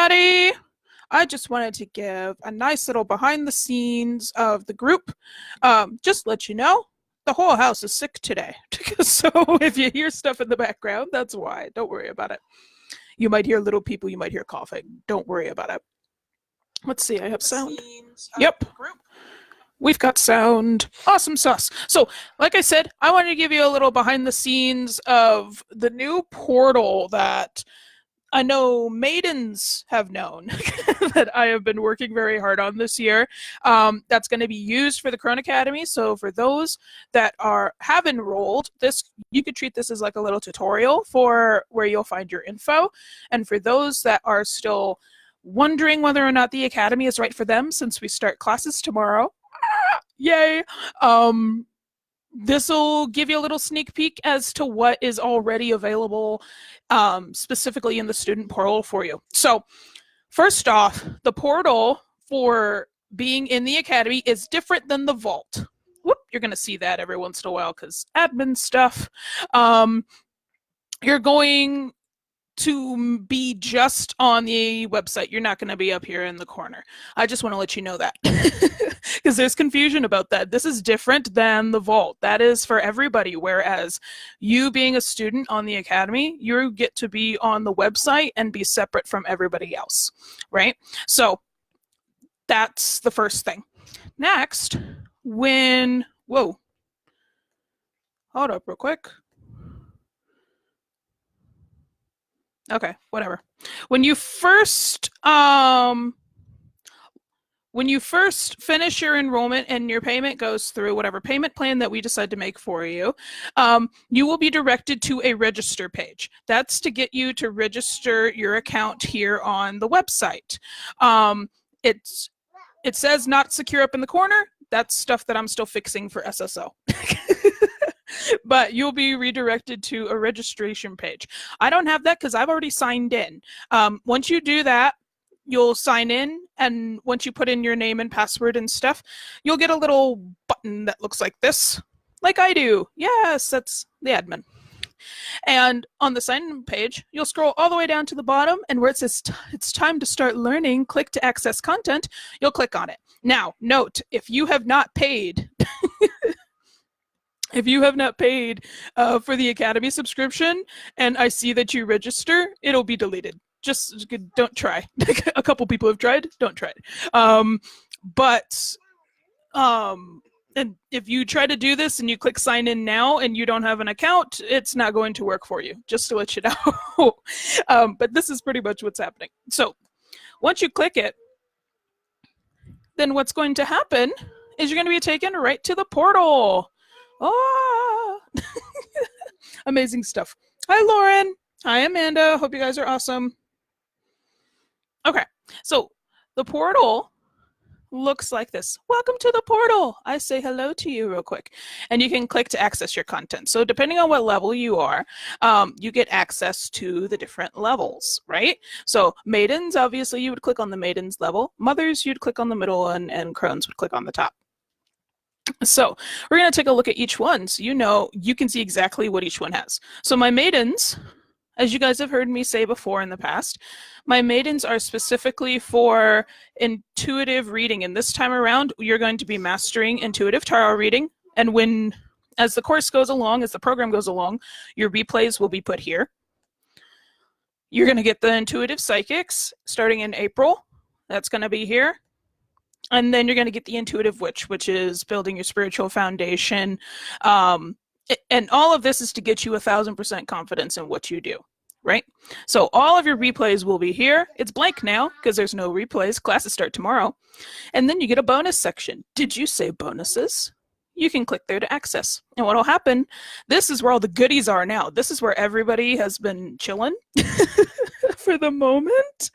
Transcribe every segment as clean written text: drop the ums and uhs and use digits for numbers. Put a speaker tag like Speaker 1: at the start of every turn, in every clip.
Speaker 1: everybody. I just wanted to give a nice little behind the scenes of the group. Just let you know, the whole house is sick today. So if you hear stuff in the background, that's why. Don't worry about it. You might hear little people, you might hear coughing. Don't worry about it. Let's see, I have sound. Yep. We've got sound. Awesome sauce. So, like I said, I wanted to give you a little behind the scenes of the new portal that I know maidens have known that I have been working very hard on this year. That's going to be used for the Crone Academy. So for those that have enrolled, you could treat this as like a little tutorial for where you'll find your info. And for those that are still wondering whether or not the Academy is right for them, since we start classes tomorrow, yay! This will give you a little sneak peek as to what is already available specifically in the student portal for you. So first off, the portal for being in the Academy is different than the vault. Whoop, you're going to see that every once in a while because admin stuff. You're going to be just on the website. You're not going to be up here in the corner. I just want to let you know that because there's confusion about that. This is different than the vault. That is for everybody, whereas you being a student on the Academy, you get to be on the website and be separate from everybody else, right? So that's the first thing. Next, whoa, hold up real quick. Okay, whatever. When you first finish your enrollment and your payment goes through whatever payment plan that we decide to make for you, you will be directed to a register page. That's to get you to register your account here on the website. It says not secure up in the corner. That's stuff that I'm still fixing for SSO. But you'll be redirected to a registration page. I don't have that because I've already signed in. Once you do that, you'll sign in, and once you put in your name and password and stuff, you'll get a little button that looks like this, like I do. Yes, that's the admin. And on the sign-in page, you'll scroll all the way down to the bottom, and where it says it's time to start learning, click to access content, you'll click on it. Now, note, if you have not paid... If you have not paid for the Academy subscription and I see that you register, it'll be deleted. Just don't try. A couple people have tried. Don't try it. And if you try to do this and you click sign in now and you don't have an account, it's not going to work for you, just to let you know. But this is pretty much what's happening. So once you click it, then what's going to happen is you're going to be taken right to the portal. Oh, amazing stuff. Hi, Lauren. Hi, Amanda. Hope you guys are awesome. Okay, so the portal looks like this. Welcome to the portal. I say hello to you real quick. And you can click to access your content. So depending on what level you are, you get access to the different levels, right? So maidens, obviously, you would click on the maidens level. Mothers, you'd click on the middle, and crones would click on the top. So we're going to take a look at each one so you can see exactly what each one has. So my maidens, as you guys have heard me say before in the past, my maidens are specifically for intuitive reading. And this time around, you're going to be mastering intuitive tarot reading. And as the course goes along, as the program goes along, your replays will be put here. You're going to get the intuitive psychics starting in April. That's going to be here. And then you're going to get the intuitive witch, which is building your spiritual foundation. And all of this is to get you 1,000% confidence in what you do, right? So all of your replays will be here. It's blank now because there's no replays. Classes start tomorrow. And then you get a bonus section. Did you say bonuses? You can click there to access. And what will happen, this is where all the goodies are now. This is where everybody has been chilling for the moment.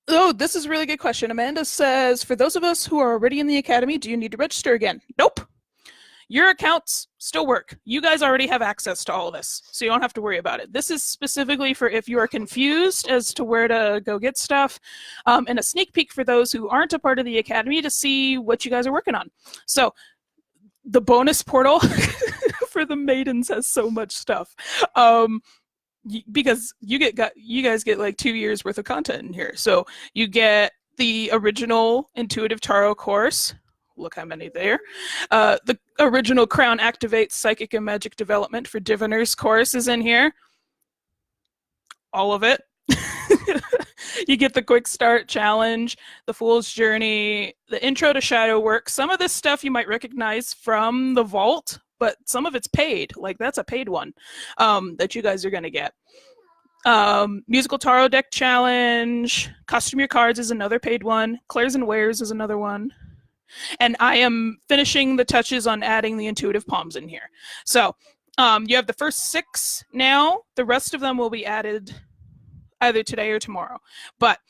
Speaker 1: Oh, this is a really good question. Amanda says, for those of us who are already in the Academy, do you need to register again? Nope. Your accounts still work. You guys already have access to all of this, so you don't have to worry about it. This is specifically for if you are confused as to where to go get stuff, and a sneak peek for those who aren't a part of the Academy to see what you guys are working on. So the bonus portal for the maidens has so much stuff. because you guys get like 2 years worth of content in here. So you get the original Intuitive Tarot course. Look how many there. The original Crown Activates Psychic and Magic Development for Diviners course is in here. All of it. You get the Quick Start Challenge, the Fool's Journey, the Intro to Shadow Work. Some of this stuff you might recognize from the Vault, but some of it's paid. Like that's a paid one that you guys are going to get. Musical Tarot Deck Challenge, Custom Your Cards is another paid one. Clairs and Wares is another one. And I am finishing the touches on adding the Intuitive Palms in here. So you have the first 6 now. The rest of them will be added either today or tomorrow. But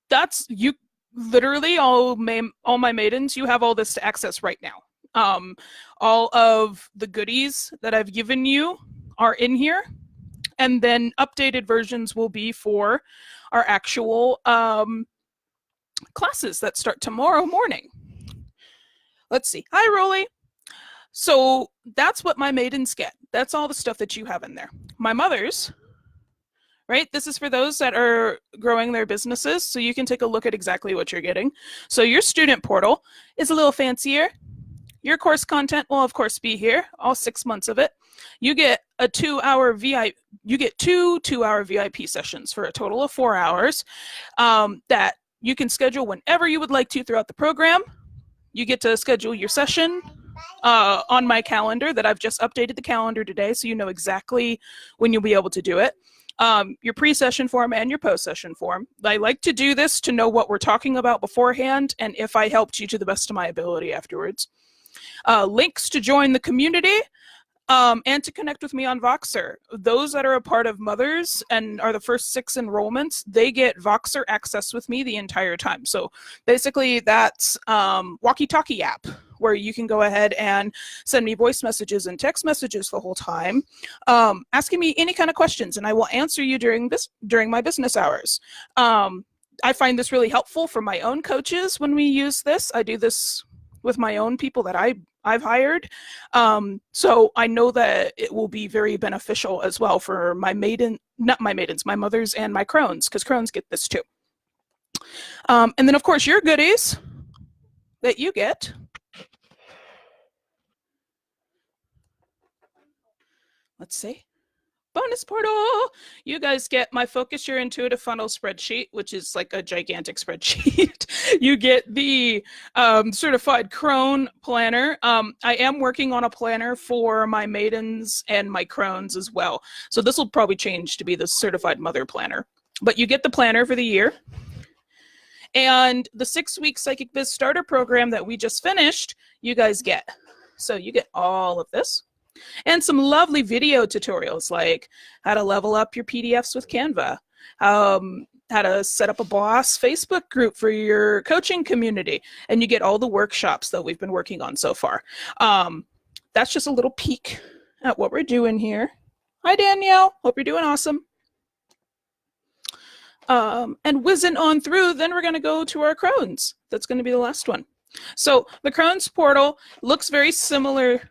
Speaker 1: that's, you literally, all my maidens, you have all this to access right now. All of the goodies that I've given you are in here. And then updated versions will be for our actual classes that start tomorrow morning. Let's see. Hi, Rolly. So that's what my maidens get. That's all the stuff that you have in there. My mothers, right? This is for those that are growing their businesses, so you can take a look at exactly what you're getting. So your student portal is a little fancier. Your course content will, of course, be here, all 6 months of it. You get a 2-hour VIP. You get 2 2-hour VIP sessions for a total of 4 hours that you can schedule whenever you would like to throughout the program. You get to schedule your session on my calendar that I've just updated the calendar today, so you know exactly when you'll be able to do it. Your pre-session form and your post-session form. I like to do this to know what we're talking about beforehand and if I helped you to the best of my ability afterwards. Links to join the community and to connect with me on Voxer. Those that are a part of Mothers and are the first 6 enrollments, they get Voxer access with me the entire time. So basically that's walkie-talkie app where you can go ahead and send me voice messages and text messages the whole time, asking me any kind of questions, and I will answer you during my business hours. I find this really helpful for my own coaches when we use this. I do this with my own people that I've hired. So I know that it will be very beneficial as well for my maidens, my mothers and my crones, because crones get this too. And then of course your goodies that you get. Let's see. Bonus portal. You guys get my Focus Your Intuitive Funnel spreadsheet, which is like a gigantic spreadsheet. You get the certified Crone planner. I am working on a planner for my maidens and my crones as well. So this will probably change to be the certified mother planner. But you get the planner for the year. And the 6-week Psychic Biz Starter program that we just finished, you guys get. So you get all of this. And some lovely video tutorials like how to level up your PDFs with Canva, how to set up a boss Facebook group for your coaching community, and you get all the workshops that we've been working on so far. That's just a little peek at what we're doing here. Hi, Danielle. Hope you're doing awesome. And whizzing on through, then we're going to go to our Crones. That's going to be the last one. So the Crohns Portal looks very similar.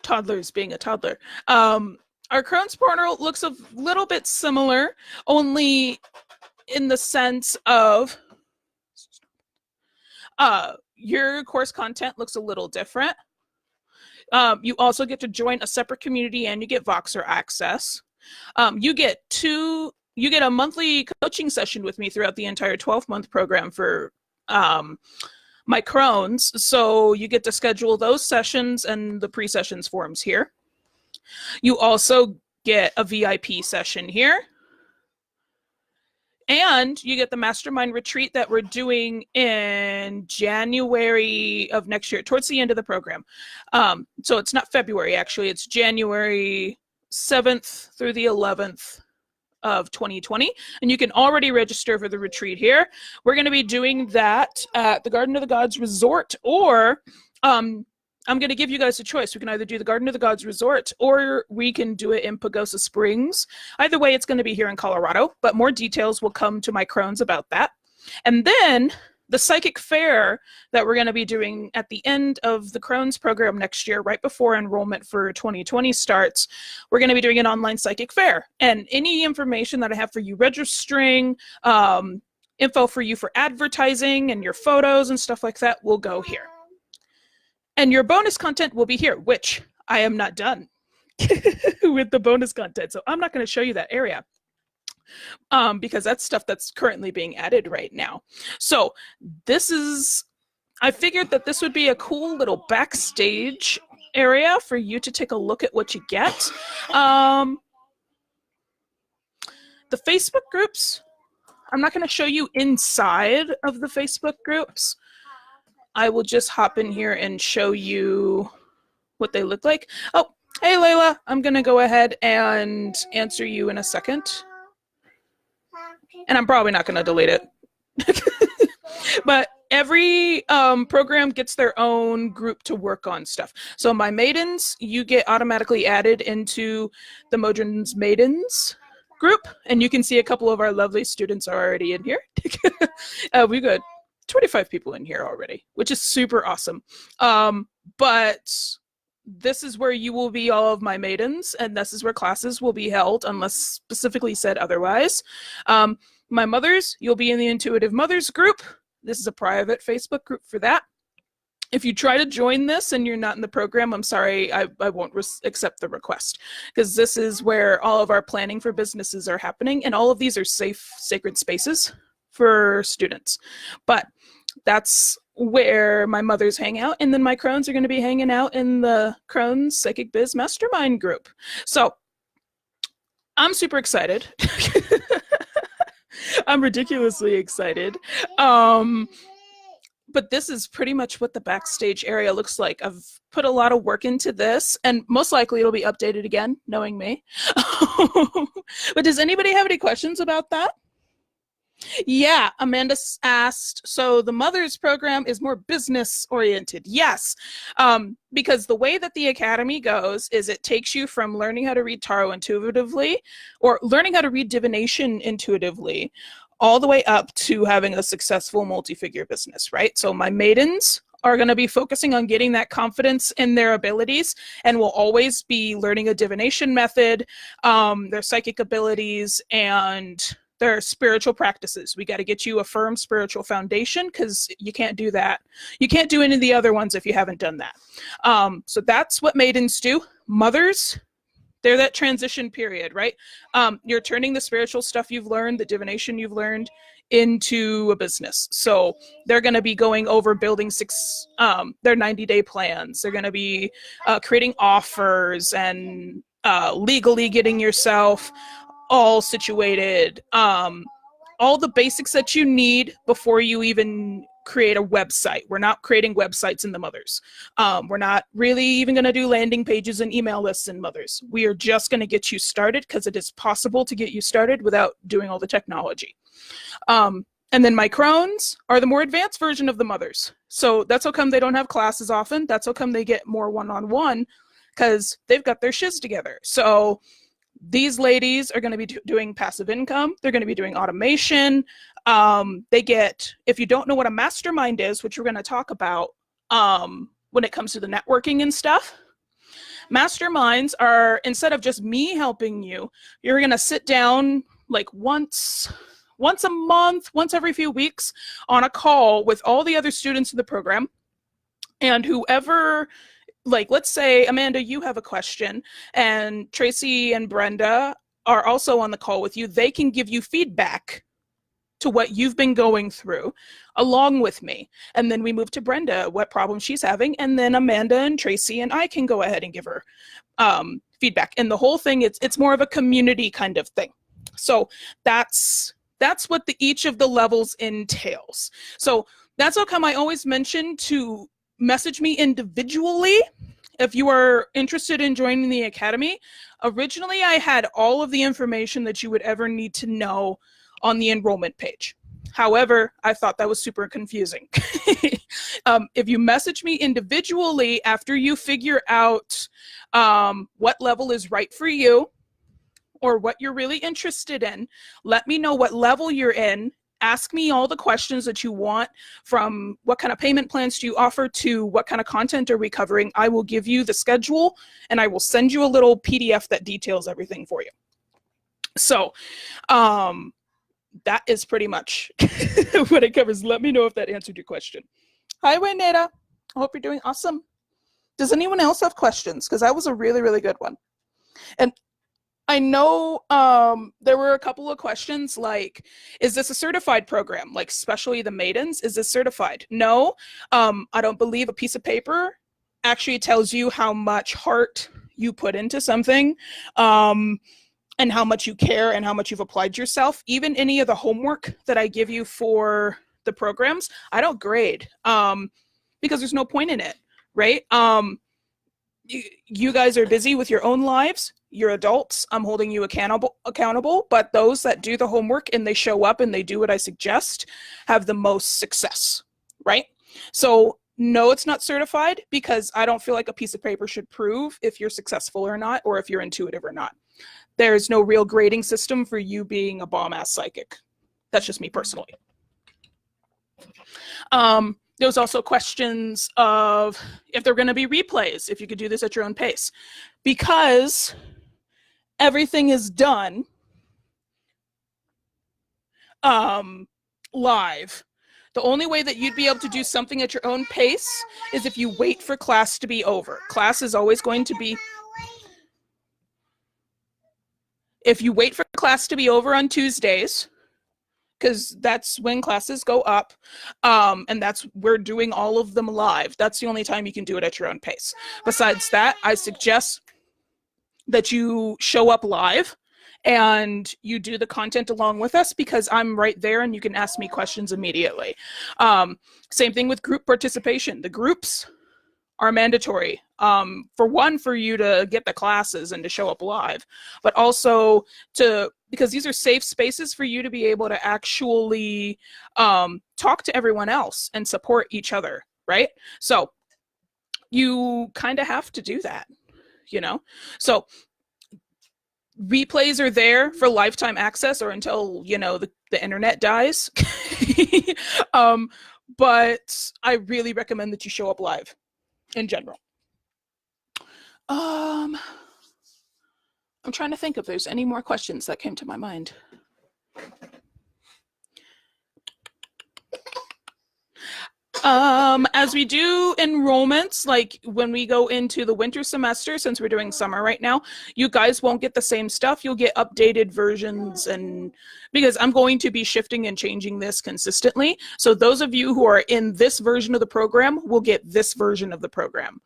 Speaker 1: Toddlers being a toddler. Our Crohns Portal looks a little bit similar, only in the sense of your course content looks a little different. You also get to join a separate community and you get Voxer access. You get a monthly coaching session with me throughout the entire 12-month program for my crones, so you get to schedule those sessions and the pre-sessions forms here. You also get a VIP session here. And you get the mastermind retreat that we're doing in January of next year, towards the end of the program. So it's not February, actually. It's January 7th through the 11th of 2020, and you can already register for the retreat here. We're going to be doing that at the Garden of the Gods Resort, or I'm going to give you guys a choice. We can either do the Garden of the Gods Resort or we can do it in Pagosa Springs. Either way, it's going to be here in Colorado, but more details will come to my crones about that. And then the psychic fair that we're going to be doing at the end of the Crohn's program next year, right before enrollment for 2020 starts, we're going to be doing an online psychic fair. And any information that I have for you registering, info for you for advertising and your photos and stuff like that will go here. And your bonus content will be here, which I am not done with the bonus content. So I'm not going to show you that area. Because that's stuff that's currently being added right now. So I figured that this would be a cool little backstage area for you to take a look at what you get. The Facebook groups, I'm not going to show you inside of the Facebook groups. I will just hop in here and show you what they look like. Oh, hey Layla, I'm going to go ahead and answer you in a second. And I'm probably not going to delete it. But every program gets their own group to work on stuff. So my maidens, you get automatically added into the Modron's Maidens group. And you can see a couple of our lovely students are already in here. We've got 25 people in here already, which is super awesome. But this is where you will be all of my maidens, and this is where classes will be held unless specifically said otherwise. My mothers, you'll be in the Intuitive Mothers group. This is a private Facebook group for that. If you try to join this and you're not in the program, I'm sorry, I won't accept the request, because this is where all of our planning for businesses are happening, and all of these are safe, sacred spaces for students. But that's where my mothers hang out, and then my Crones are going to be hanging out in the Crohn's Psychic Biz Mastermind group. So I'm super excited. I'm ridiculously excited. But this is pretty much what the backstage area looks like. I've put a lot of work into this, and most likely it'll be updated again, knowing me. But does anybody have any questions about that? Yeah, Amanda asked, so the Mothers program is more business oriented. Yes, because the way that the Academy goes is it takes you from learning how to read tarot intuitively, or learning how to read divination intuitively, all the way up to having a successful multi-figure business, right? So my maidens are going to be focusing on getting that confidence in their abilities, and will always be learning a divination method, their psychic abilities, and their spiritual practices. We got to get you a firm spiritual foundation, because you can't do that. You can't do any of the other ones if you haven't done that. So that's what maidens do. Mothers, they're that transition period, right? You're turning the spiritual stuff you've learned, the divination you've learned, into a business. So they're going to be going over building their 90-day plans. They're going to be creating offers and legally getting yourself all situated, all the basics that you need before you even create a website. We're not creating websites in the Mothers. We're not really even going to do landing pages and email lists in Mothers. We are just going to get you started, because it is possible to get you started without doing all the technology. And then my Crones are the more advanced version of the Mothers. So that's how come they don't have classes often. That's how come they get more one-on-one, because they've got their shiz together. So these ladies are going to be doing passive income. They're going to be doing automation. They get, if you don't know what a mastermind is, which we're going to talk about when it comes to the networking and stuff, masterminds are, instead of just me helping you, you're going to sit down like once a month, once every few weeks, on a call with all the other students in the program. And whoever, like, let's say, Amanda, you have a question, and Tracy and Brenda are also on the call with you. They can give you feedback to what you've been going through along with me. And then we move to Brenda, what problem she's having. And then Amanda and Tracy and I can go ahead and give her feedback. And the whole thing, it's more of a community kind of thing. So that's what each of the levels entails. So that's how come I always mention to message me individually if you are interested in joining the Academy. Originally, I had all of the information that you would ever need to know on the enrollment page. However, I thought that was super confusing. If you message me individually after you figure out what level is right for you, or what you're really interested in, let me know what level you're in, ask me all the questions that you want, from what kind of payment plans do you offer to what kind of content are we covering. I will give you the schedule and I will send you a little PDF that details everything for you. So that is pretty much what it covers. Let me know if that answered your question. Hi, Wayneta. I hope you're doing awesome. Does anyone else have questions? Because that was a really, really good one. And I know there were a couple of questions like, is this a certified program? Like, especially the maidens, is this certified? No, I don't believe a piece of paper actually tells you how much heart you put into something, and how much you care and how much you've applied yourself. Even any of the homework that I give you for the programs, I don't grade, because there's no point in it, right? You guys are busy with your own lives. You're adults. I'm holding you accountable, but those that do the homework and they show up and they do what I suggest have the most success, right? So no, it's not certified, because I don't feel like a piece of paper should prove if you're successful or not, or if you're intuitive or not. There's no real grading system for you being a bomb-ass psychic. That's just me personally. There's also questions of if there are going to be replays, if you could do this at your own pace. Because everything is done live. The only way that you'd be able to do something at your own pace is if you wait for class to be over. Class is always going to be... If you wait for class to be over on Tuesdays, because that's when classes go up, and we're doing all of them live. That's the only time you can do it at your own pace. Besides that, I suggest that you show up live and you do the content along with us, because I'm right there and you can ask me questions immediately. Same thing with group participation. The groups are mandatory, for one, for you to get the classes and to show up live, but also because these are safe spaces for you to be able to actually talk to everyone else and support each other, right? So you kind of have to do that, you know? So replays are there for lifetime access, or until, you know, the internet dies. But I really recommend that you show up live in general. I'm trying to think if there's any more questions that came to my mind. As we do enrollments, like when we go into the winter semester, since we're doing summer right now, you guys won't get the same stuff. You'll get updated versions, and because I'm going to be shifting and changing this consistently. So those of you who are in this version of the program will get this version of the program.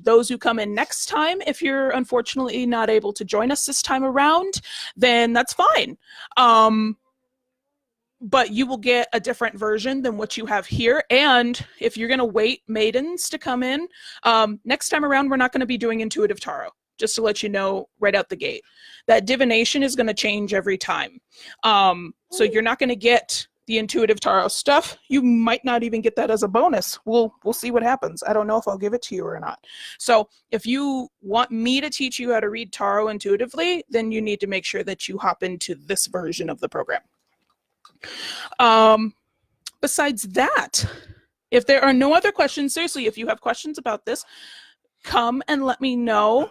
Speaker 1: Those who come in next time, if you're unfortunately not able to join us this time around, then that's fine. But you will get a different version than what you have here. And if you're going to wait maidens to come in, next time around, we're not going to be doing intuitive tarot, just to let you know right out the gate. That divination is going to change every time. So you're not going to get the intuitive tarot stuff. You might not even get that as a bonus. We'll see what happens. I don't know if I'll give it to you or not. So if you want me to teach you how to read tarot intuitively, then you need to make sure that you hop into this version of the program. Besides that, if there are no other questions, seriously, if you have questions about this, come and let me know.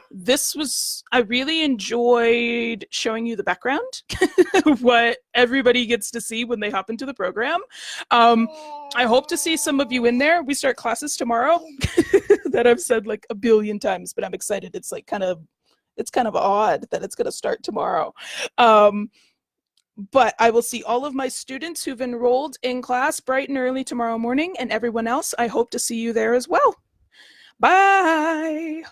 Speaker 1: I really enjoyed showing you the background, what everybody gets to see when they hop into the program. I hope to see some of you in there. We start classes tomorrow. That I've said like a billion times, but I'm excited. It's kind of odd that it's going to start tomorrow. But I will see all of my students who've enrolled in class bright and early tomorrow morning, and everyone else, I hope to see you there as well. Bye.